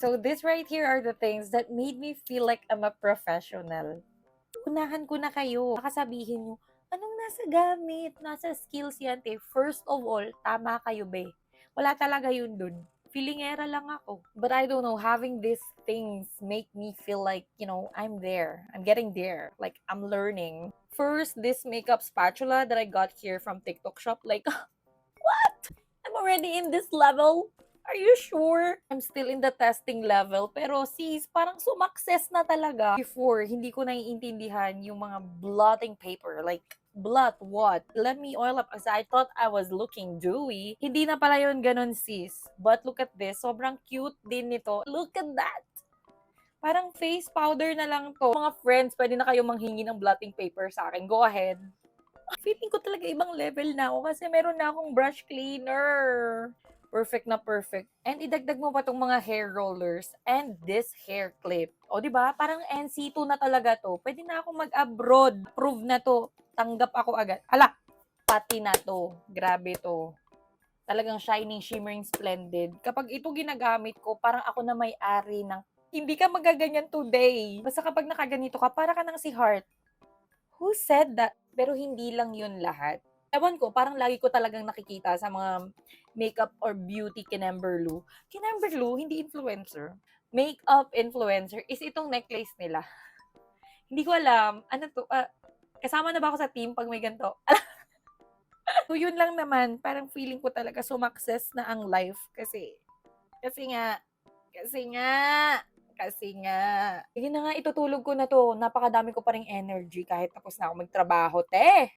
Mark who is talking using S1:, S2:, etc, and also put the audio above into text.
S1: So this right here are the things that made me feel like I'm a professional. Unahan ko na kayo. Baka sabihin nyo, anong nasa gamit? Nasa skills yan, te. First of all, tama kayo, be. Wala talaga yun dun. Feelingera lang ako. But I don't know, having these things make me feel like, I'm there. I'm getting there. Like, I'm learning. First, this makeup spatula that I got here from TikTok shop. Like, I'm already in this level. Are you sure? I'm still in the testing level. Pero sis, parang sumakses na talaga. Before, hindi ko naiintindihan yung mga blotting paper. Like, blot what? Let me oil up kasi I thought I was looking dewy. Hindi na pala yun ganun sis. But look at this. Sobrang cute din nito. Look at that. Parang face powder na lang to. Mga friends, pwede na kayo manghingi ng blotting paper sa akin. Go ahead. Feeling ko talaga ibang level na ako kasi meron na akong brush cleaner. Perfect na perfect. And idagdag mo pa tong mga hair rollers and this hair clip. O, di ba? Parang NC2 na talaga to. Pwede na ako mag-abroad. Prove na to. Tanggap ako agad. Ala, pati na to. Grabe to. Talagang shining, shimmering, splendid. Kapag ito ginagamit ko, parang ako na may-ari ng hindi ka magaganyan today. Basta kapag nakaganito ka, para ka ng si Heart. Who said that? Pero hindi lang yun lahat. Ewan ko, parang lagi ko talagang nakikita sa mga makeup or beauty kinemberlu. Kinemberlu, hindi influencer. Makeup influencer is itong necklace nila. Hindi ko alam. Ano to? Kasama na ba ako sa team pag may ganito? So, yun lang naman. Parang feeling ko talaga sumakses na ang life. Kasi nga, kasi nga, kasi nga. Sige na nga, itutulog ko na to. Napakadami ko pa ring energy kahit tapos na ako magtrabaho, te.